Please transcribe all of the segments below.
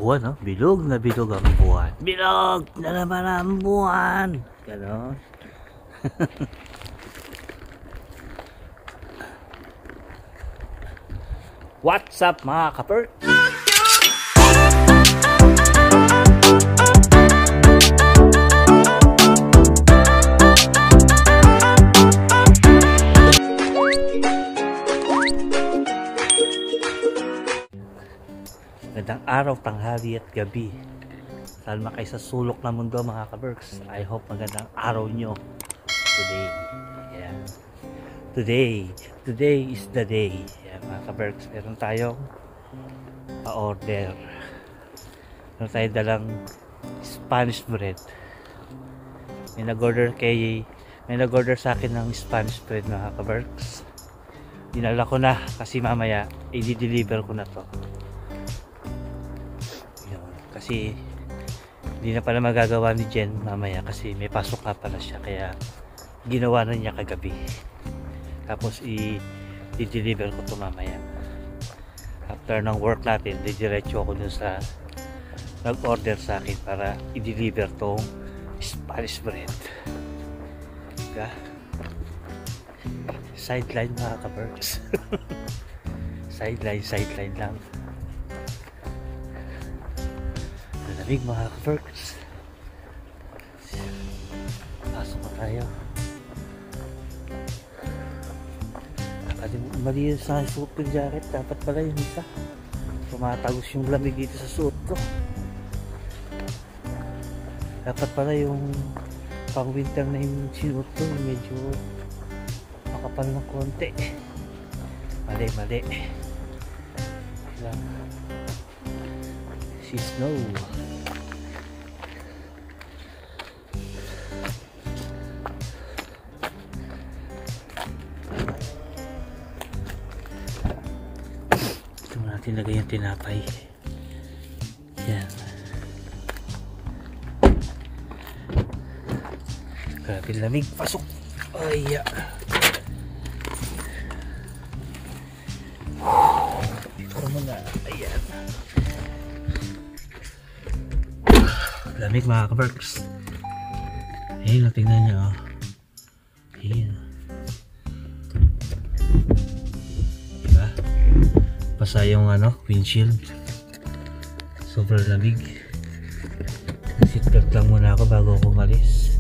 buwan, no? Bilog na bilog ang buwan. Bilog na naman ang buwan. Ganon. What's up mga kapert? Magandang araw, tanghali at gabi. Salma kayo sa sulok na mundo mga kaberks. I hope magandang araw nyo today. Yeah. Today is the day. Yeah, mga kaberks, meron tayong pa-order. Meron tayong dalang Spanish bread. May nag-order sa akin ng Spanish bread mga kaberks. Dinala ko na kasi mamaya i-deliver ko na to. Kasi hindi na pala magagawa ni Jen mamaya kasi may pasok ka pala siya, kaya ginawa na niya kagabi. Tapos i-deliver ko to mamaya after ng work natin. Didiretso ako dun sa nag-order sa akin para i-deliver tong Spanish bread. Diba? Sideline mga ka-birds. sideline lang. Malamig mga ka-birds. Pasok na tayo. Mali sa suot ko jacket. Dapat pala yung isa. Tumatagos yung lamig dito sa suot ko. Dapat pala yung pang winter na yung sinuot ko. Medyo makapal ng konti. Mali. Si Snow. Ito mo natin lagay yung tinapay. Yan. Grabe lamig. Pasok. Ay, ito muna. Ayan. Lamig mga ka-berks. Ayun, tingnan nyo. Ayun. Diba? Basa yung windshield. Sobrang lamig. Seatbelt lang muna ako bago ako umalis.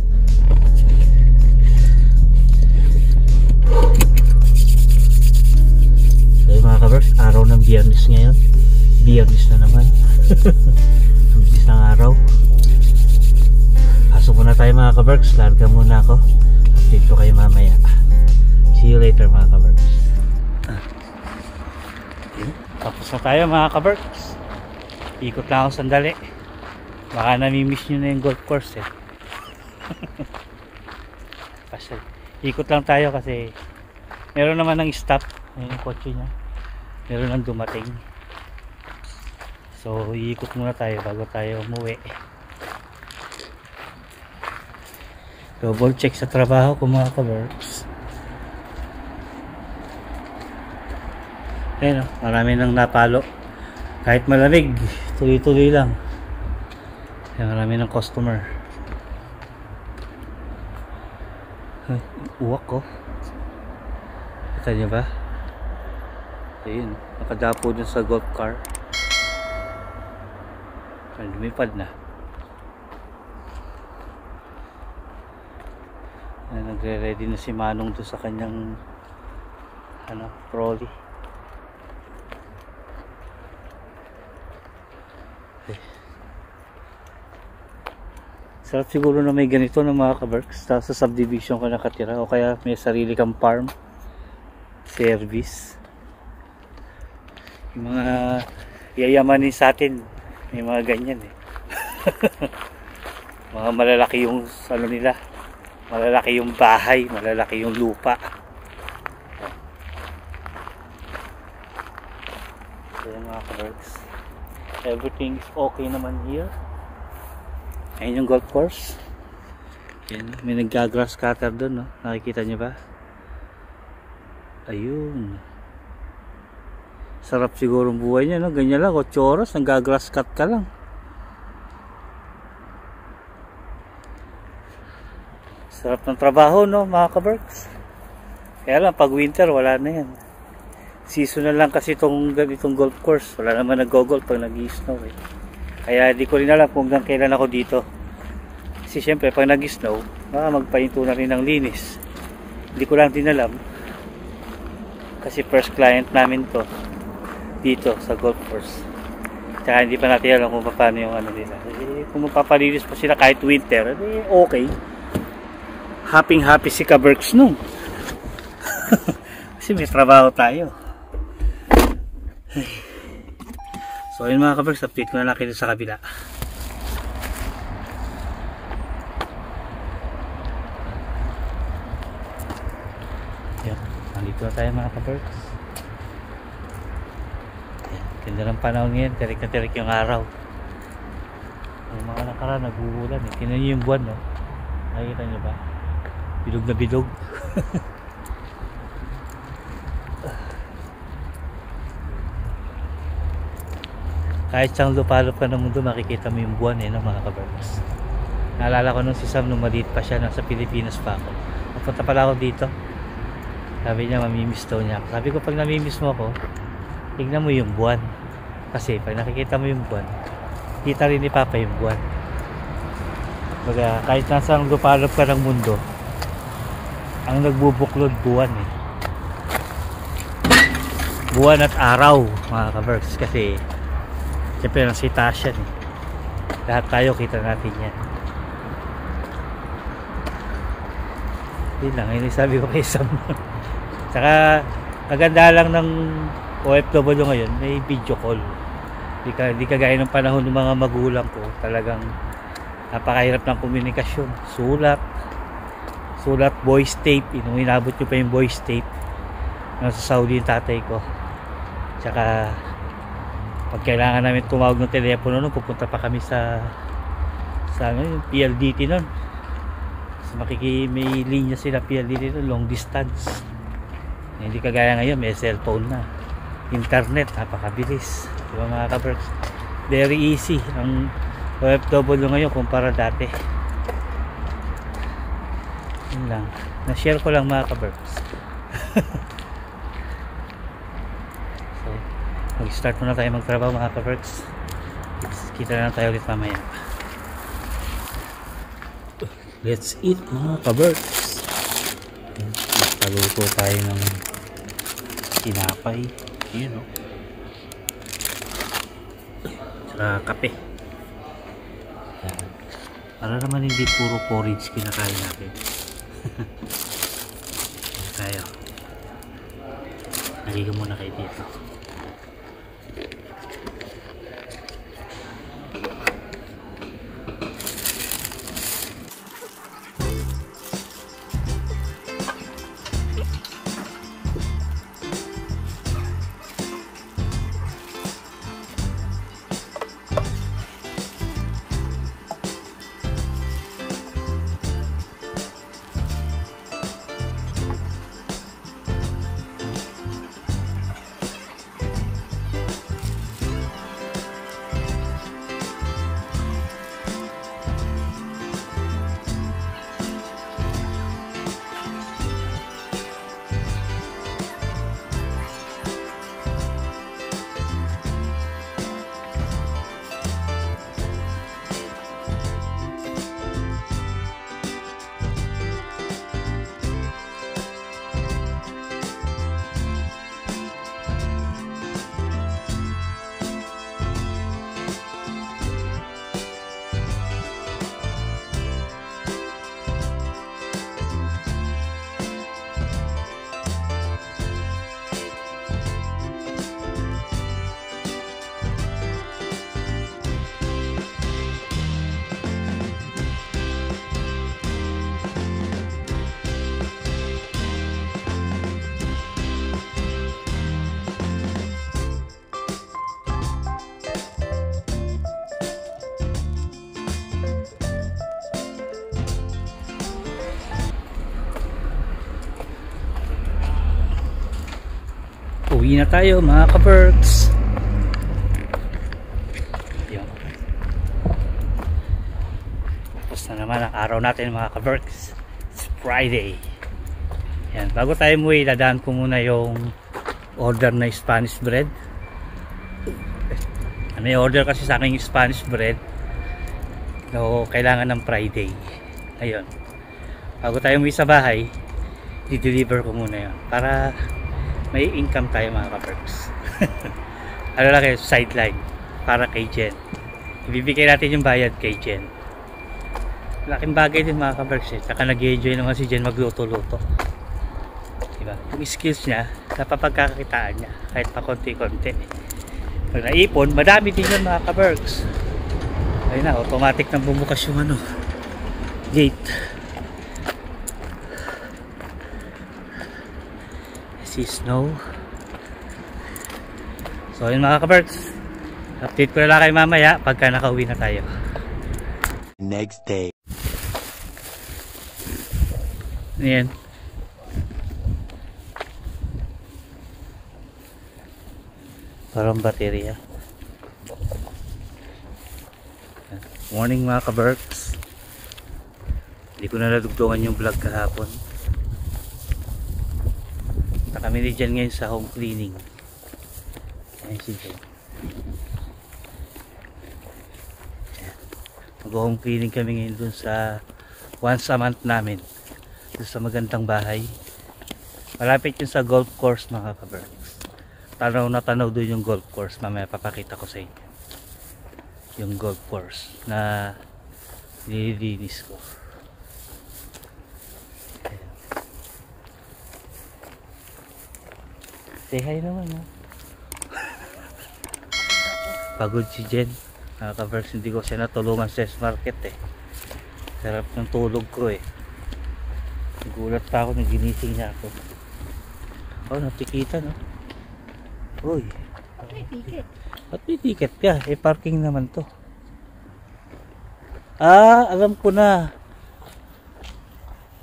So mga ka-berks, araw ng Biyernes ngayon. Biyernes na naman. Ang bilis ng araw. Pasok muna tayo mga ka-berks. Larga muna ako. Update ko kayo mamaya. See you later mga ka-berks. Tapos na tayo mga ka-berks. Ikot lang ako sandali. Baka namimiss nyo na yung golf course eh. Ikot lang tayo kasi meron naman ng stop. Yung kotse nya meron nang dumating. So iikot muna tayo bago tayo umuwi. Double check sa trabaho ko mga ka-works. Ayan o, marami nang napalo. Kahit malamig, tuloy-tuloy lang. Ayan, marami ng customer. Ay, uwak ko. Kita nyo ba? Ayun, nakadapo dun sa golf car. Ay, lumipad na. Nagre-ready na si Manong doon sa kanyang trolley. Okay. Sarap siguro na may ganito ng mga ka-berks sa subdivision ka nakatira o kaya may sarili kang farm service. Yung mga yayamanin sa atin may mga ganyan eh. Mga malalaki yung nila, malalaki yung bahay, malalaki yung lupa. So mga ka-berks, everything is okay naman here. Ayun yung golf course. Ayan, may nagga-grass cutter doon, no? Nakikita nyo ba? Ayun. Sarap siguro ang buhay niya, no? Ganyan lang, 8 oras, nag-grass cut ka lang. Sarap ng trabaho, no, mga kaberks. Kaya lang, pag winter, wala na yan. Seasonal lang kasi itong golf course. Wala naman nag-golf pag nag-snow eh. Kaya di ko rin alam kung hanggang kailan ako dito. Kasi syempre, pag nag-snow, magpahinto na rin ng linis. Hindi ko lang din alam. Kasi first client namin to dito sa golf course. Tsaka hindi pa natin alam kung paano yung ano nila. Kung magpapalinis pa sila kahit winter, okay. Happy si Kaberks nung. Kasi may trabaho tayo. So yun mga Kaberks, update ko na lang kayo sa kabila. Yan, nandito na tayo mga Kaberks. Ganda ng panahon ngayon, tirik na tirik yung araw. Yung mga nakaraan, nag-uulan eh. Tingnan nyo yung buwan, no? Nakikita nyo ba? Bilog na bilog. Kahit siyang lupalop ka ng mundo, makikita mo yung buwan eh, no, mga kabarkas. Naalala ko nung si Sam, nung maliit pa siya, nasa Pilipinas pa ako. Napunta pala ako dito. Sabi niya, mamimiss daw niya ako. Sabi ko, pag namimiss mo ako, tignan mo yung buwan. Kasi pag nakikita mo yung buwan, kita rin ni Papa yung buwan. Baga, kahit nasang lupalop ka ng mundo, ang nagbubuklod buwan eh. Buwan at araw, mga kaberks. Kasi siyempre ang sitasyan eh. Lahat tayo kita natin yan. Yun lang, yun sabi ko kay Sam. Saka maganda lang ng OFW ngayon, may video call. Di kagaya ng panahon ng mga magulang ko, talagang napakahirap ng komunikasyon. Sulat, voice tape. Inabot nyo pa yung voice tape. Nasa Saudi yung tatay ko. Tsaka pag kailangan namin tumawag ng telepono nun, pupunta pa kami sa ano, yung PLDT nun. So, may linya sila PLDT nun, long distance. Hindi kagaya ngayon, may cellphone na. Internet, napakabilis. Diba mga kaberks? Very easy ang OFW ngayon kumpara dati. Yun lang. Na-share ko lang mga kaberks. So, mag-start muna tayo magtrabaho mga kaberks. Kita na tayo ulit mamaya. Let's eat mga kaberks. Magpaluto tayo ng tinapay. Yun o. Saka kape. Yan. Para naman hindi puro porridge kinakain natin. Tayo. Naligo muna kayo dito. Pauwi na tayo mga ka-Berks. Yun. Tapos na naman ang araw natin mga ka-Berks. It's Friday. Yan. Bago tayo umuwi, dadaan ko muna yung order na Spanish bread. May order kasi sa akin yung Spanish bread. So, kailangan ng Friday. Ayun. Bago tayo umuwi sa bahay, i-deliver ko muna yun. Para may income tayo mga ka-Berks. Ano lang kayo, sideline. Para kay Jen. Ibibigay natin yung bayad kay Jen. Laking bagay din mga ka-Berks eh. Saka nag-enjoy naman si Jen magluto-luto. Diba? Yung skills niya, napapagkakakitaan niya. Kahit pa konti-konti. Pag naipon, madami din yun mga ka-Berks. Ayun na, automatic nang bumukas yung ano, gate. See snow. So yun mga ka-Berks, update ko na lang kayo mamaya pagka nakauwi na tayo. Next day. Ayan. Parang baterya. Morning mga ka-Berks. Hindi ko na nadugtungan yung vlog kahapon. Kami ni Jen ngayon sa home cleaning. Ayan si Jen. Mag-home cleaning kami ngayon dun sa once a month namin. Dun sa magandang bahay. Malapit yun sa golf course mga ka-Berks. Tanaw na tanaw dun yung golf course. Mamaya papakita ko sa inyo. Yung golf course na nililinis ko. Say hi naman ha. Pagod si Jen. Nakaka-Berks, hindi ko siya natulungan sa market eh. Sarap ng tulog ko eh. Nagulat pa ako, naginising niya ako. Oh, natikitan no. Uy. Ba't may ticket? Ba't may ticket ka? Eh parking naman to. Ah, alam ko na.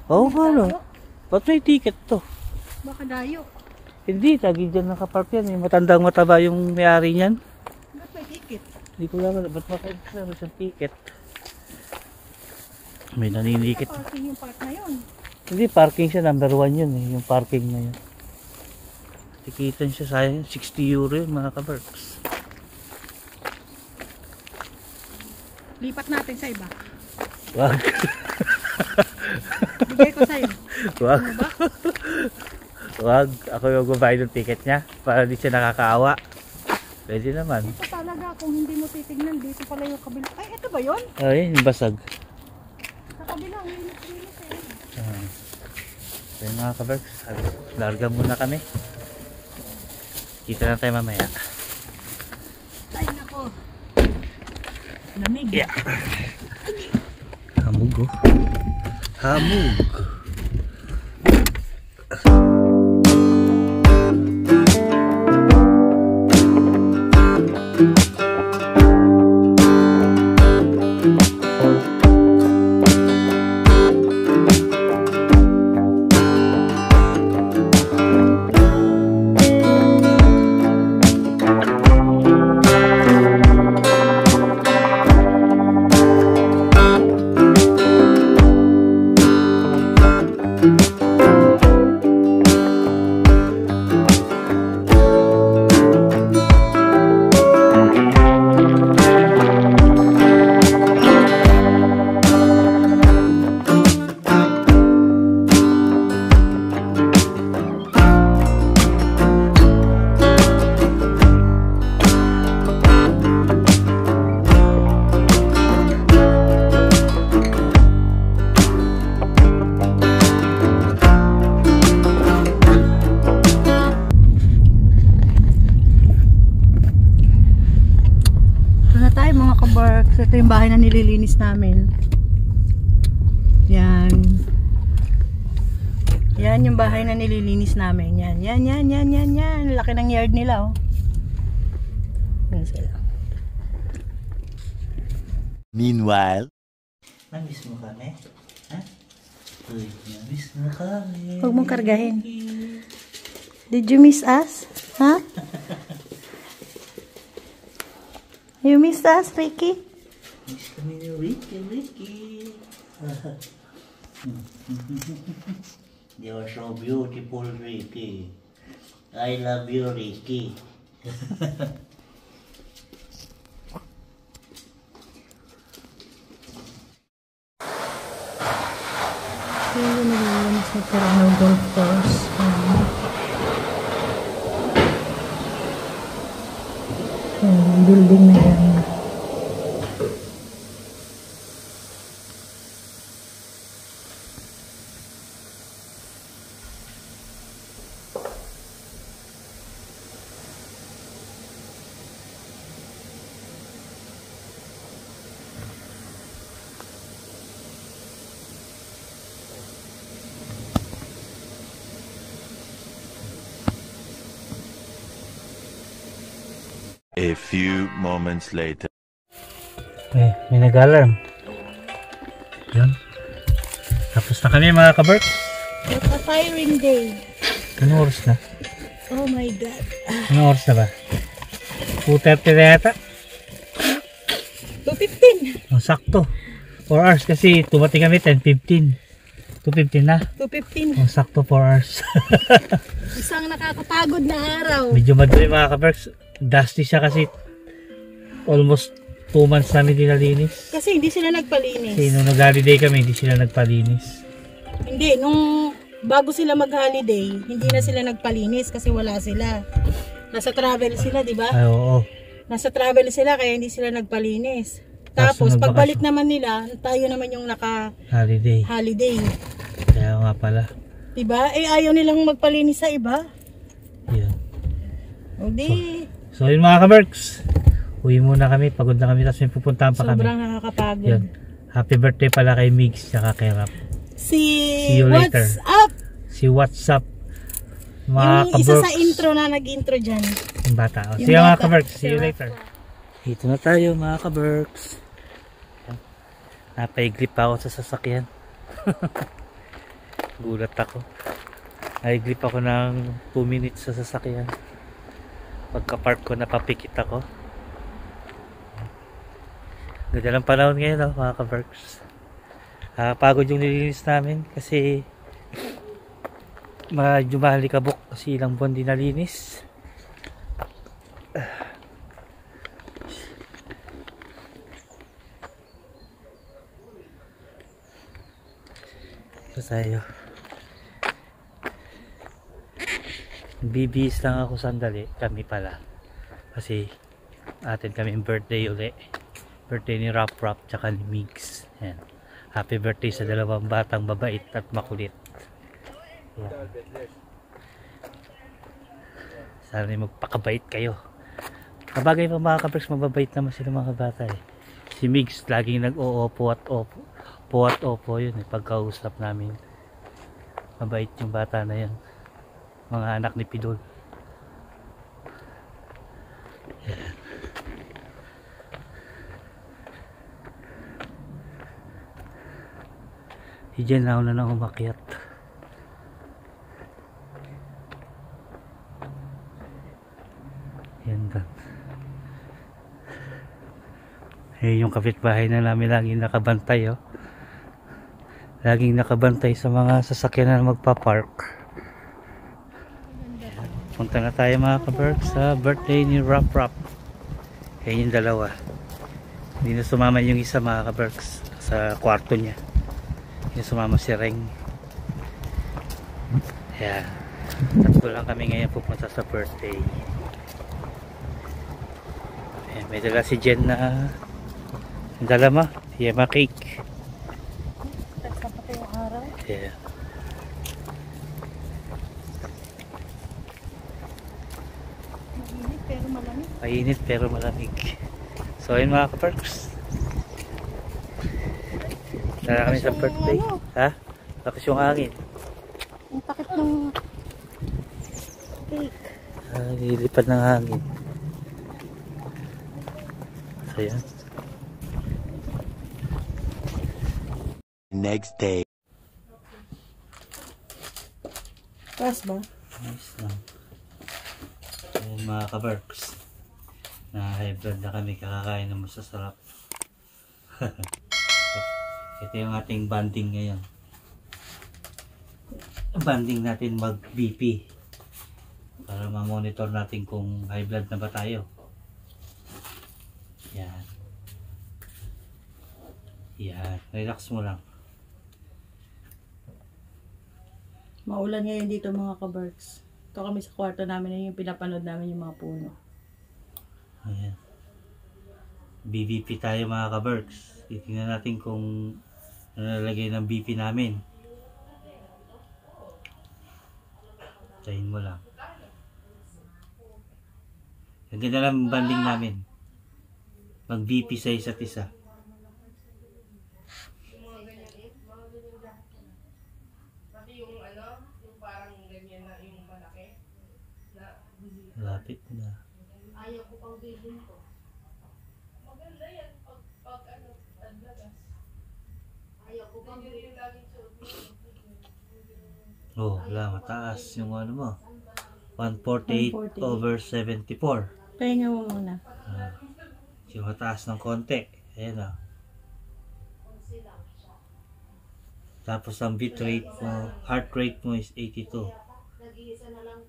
Oh, ano? Ba't may ticket to? Baka dayo. Hindi, lagi dyan nakapark yan. Yung matandang mataba yung may-ari niyan. Ba't may ticket? Hindi ko lang, ba't makailan sa ticket? May naninikit. Parking yung park na yun. Hindi, parking siya. Number 1 yun eh. Yung parking na yun. Tikitan siya sayang. 60 euro yun mga ka-Berks. Lipat natin sa iba. Wag. Bigay ko sa'yo. Wag. Ano ba? Wag. Ako yung gubayad ng ticket niya. Para di siya nakakaawa. Pwede naman. Ito talaga, kung hindi mo titignan, dito pala yung kabila. Ay, ito ba yun? Ay, yung basag. Sa kabila, linis eh. So yun mga ka-Berks. Larga muna kami. Kita na tayo mamaya. Ay, nako. Lamig. Yeah. Hamog oh. Hamog. Ito yung bahay na nililinis namin. Yan. Yan yung bahay na nililinis namin. Yan. Laki ng yard nila, oh. Yan sila. Meanwhile, Namiss mo kami? Ha? Uy, namiss na kami. Huwag mong kargahin. Did you miss us? Huh? You missed us, Ricky? Miss kami ni Ricky. You're so beautiful, Ricky. I love you, Ricky. Hindi nalilinis na Serrano Golf Course. Yung building na yan. A few moments later. May nag-alarm. Yan. Tapos na kami mga kaberk. What a firing day. Anong oras na? Oh my God. Anong oras na ba? 2:30 na yata. 2:15. Oh, sakto. 4 hours kasi tumating kami 10:15. 2:15 na. 2:15. Oh, sakto 4 hours. Isang nakakapagod na araw. Medyo madali mga kaberks. Dusty siya kasi almost 2 months namin dinalinis. Kasi hindi sila nagpalinis. Kasi nung nag-holiday kami, hindi sila nagpalinis. Hindi, nung bago sila mag-holiday, hindi na sila nagpalinis kasi wala sila. Nasa travel sila, di ba? Ay, oo. Nasa travel sila kaya hindi sila nagpalinis. Tapos, pagbalik naman nila, tayo naman yung Holiday. naka-holiday. Kaya nga pala. Diba? Eh, ayaw nilang magpalinis sa iba. Yun. Hindi. So yun mga kaberks. Uwi muna kami. Pagod na kami. Tapos may pupuntahan pa kami. Sobrang nakakapagod. Yun. Happy birthday pala kay Migs tsaka kay Rap. See you later. What's up? Si What's up mga Yung kaberks. isa sa intro na nag-intro dyan. Yung bata. O, Yung see you mga bata. kaberks. See you Si later. Dito na tayo mga kaberks. Napaiglip pa ako sa sasakyan. Gulat ako. Naiglip ako ng 2 minutes sa sasakyan. Pagka-park ko, napapikit ako. Ganda ng panahon ngayon, mga ka-berks. Pagod yung nilinis namin kasi medyo mahalikabok kasi ilang buwan din nalinis. Ito tayo. Bibis lang ako sandali, kami pala. Kasi atin kami birthday uli. Birthday ni Rap tsaka ni Migs. Ayan. Happy birthday sa dalawang batang babait at makulit. Ayan. Sana magpakabait kayo. Kabagay pa mga kaberks, mababait naman sila mga bata eh. Si Migs laging nag-oopo at opo yun eh, pagkausap namin. Mabait yung bata na yan. Mga anak ni Pidol. Ayan. Si Jen na una nang umakyat. Yan doon. Eh, yung kapitbahay na namin laging nakabantay, oh. Laging nakabantay sa mga sasakyan na magpa-park. Punta na tayo mga kaberks sa birthday ni Rap. Yan yung dalawa. Hindi na sumama yung isa mga kaberks sa kwarto niya. Hindi sumama si Reng. Yan. Tatlo lang kami ngayon pupunta sa birthday. Ayan, may dala si Jen na dala mo, yema cake. Nagsapat yung araw. Yeah. Mainit pero malamig. Mainit pero malamig. So ayun mga kaparks. Tara kami sa birthday. Ha? Lakas yung hangin. Ang takip ng cake. Nilipad ng hangin. So yan. Next day. Pass ba? Nice lang. mga kabarks, na high blood na kami, kakakain ng masasarap. Ito yung ating banding ngayon. Banding natin mag BP para ma-monitor natin kung high blood na ba tayo. Yan. Yan. Relax mo lang. Maulan ngayon dito mga kabarks. Ito kami sa kwarto namin, yung pinapanood namin yung mga puno. Ayan. BBP tayo mga kabarks. Titingnan natin kung ano nalagay ng BP namin. Tayin mo lang. Ang ganda lang banding namin. Mag BP sa isa't isa. Lapit na. Ayaw ko pang bilhin ko. Maganda yan pag ano, taglagas. Ayaw ko pang Yun yung laging suot mo. Oh, wala, mataas yung ano mo. 148 over 74. Pahinga mo muna. Yung mataas ng konti. Ayan o. Tapos ang beat rate mo, heart rate mo is 82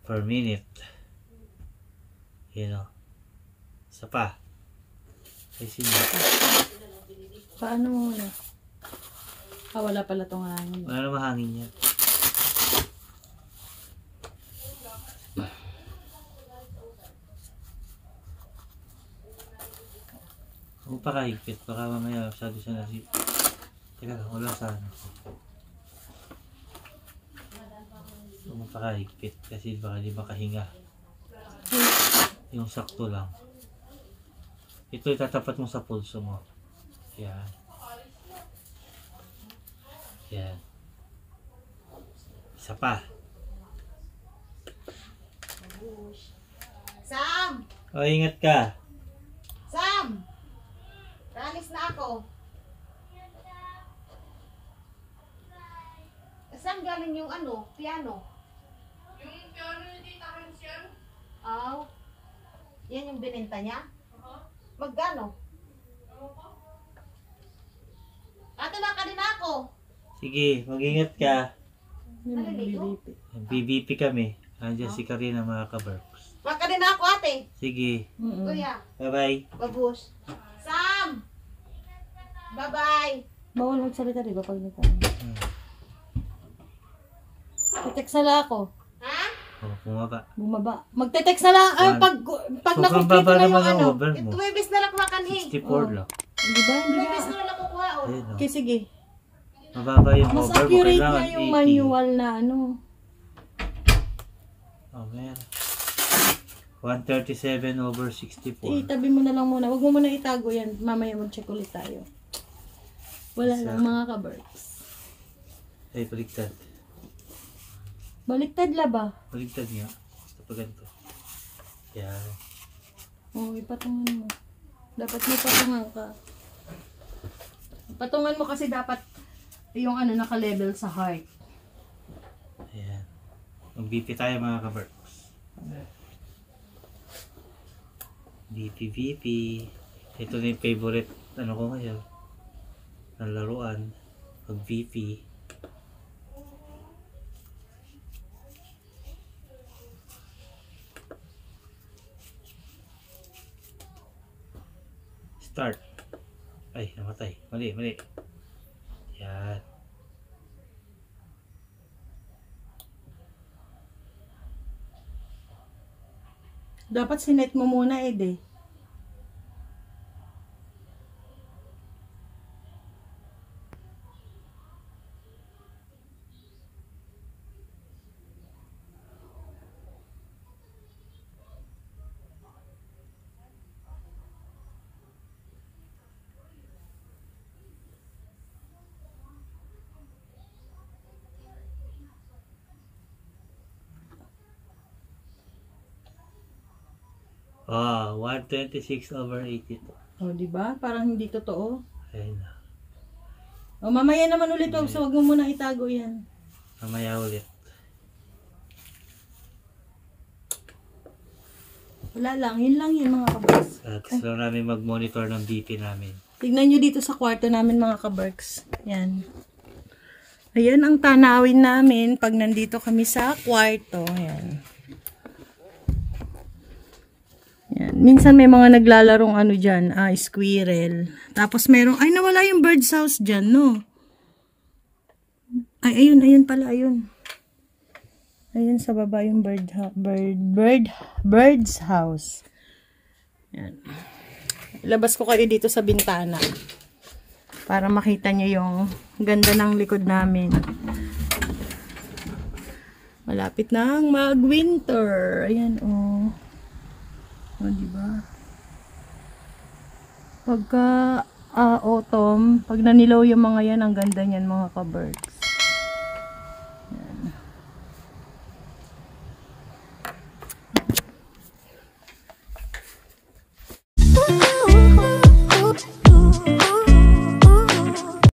per minute. Ayan o. Isa pa. Ay, sino? Paano mo muna? Wala pala tong hangin. Wala na mahangin yan. Huwag pa kahigpit. Baka mamaya masyado siya nasi... Teka lang, wala sa ano. Huwag pa kahigpit kasi baka di makahinga. Yung sakto lang. Ito itatapat mo sa pulso mo. Yan. Yan. Isa pa. Sam! O, ingat ka. Sam! Ralis na ako. Saan galing yung ano? Piano? Yung piano yung tita Hans yan. Aw. Yan yung binenta niya? Magkano? Ate, naka din ako. Sige, mag-ingat ka. Naliligo? BBP kami. Andiyan si Karina mga kabarks. Maka din ako, ate. Sige. Kuya, Bye-bye. babush. Sam! Bye-bye. Bawal magsalita, di ba? Pag nito. Text na lang ako. Ha? Oh, bumaba. Bumaba. Magte-text na lang. Pag So, na-complete baba na yung naman ang ano. over mo. Tuwibis na lang makanhi. 64 lang. Di ba? Hindi Tuwibis ba? na lang kukuha, oh. Ayun, oh. Okay, sige. Mababa yung Mas over mo. accurate Kailangan na yung 80. manual na ano. Oh, meron. 137 over 64. Itabi mo na lang muna. Huwag mo muna itago yan. Mamaya mag-check ulit tayo. Wala Isa. lang mga kabarks. Ay, baliktad. Baliktad la ba? Baliktad nga. Basta pa ganito. Yan. Oo, ipatungan mo. Dapat may patungan ka. Patungan mo kasi dapat yung ano naka-level sa heart. Ayan. Mag-BP tayo mga kabarks. BP. Ito na yung favorite ano ko ngayon. Ng laruan. Mag-BP. Start. Ay, namatay. Mali. Yan. Dapat sinet mo muna eh. Ah, 126 over 82. O, di ba? Parang hindi totoo. Ayun na. O, mamaya naman ulit. So, wag mo muna itago yan. Mamaya ulit. Wala lang, yun lang yun mga kaberks. At gusto lang namin mag-monitor ng BP namin. Tignan nyo dito sa kwarto namin mga kaberks. Yan. Ayan ang tanawin namin pag nandito kami sa kwarto. Ayan. Yan. Minsan may mga naglalarong ano dyan, squirrel. Tapos merong, ay nawala yung bird's house dyan, no? Ay, ayun pala, ayun. Ayun sa baba yung bird's house. Yan. Ilabas ko kayo dito sa bintana. Para makita nyo yung ganda ng likod namin. Malapit nang mag-winter. Ayan, oh. O, diba? Pagka autumn, pag nanilaw yung mga yan, ang ganda niyan mga ka-birds.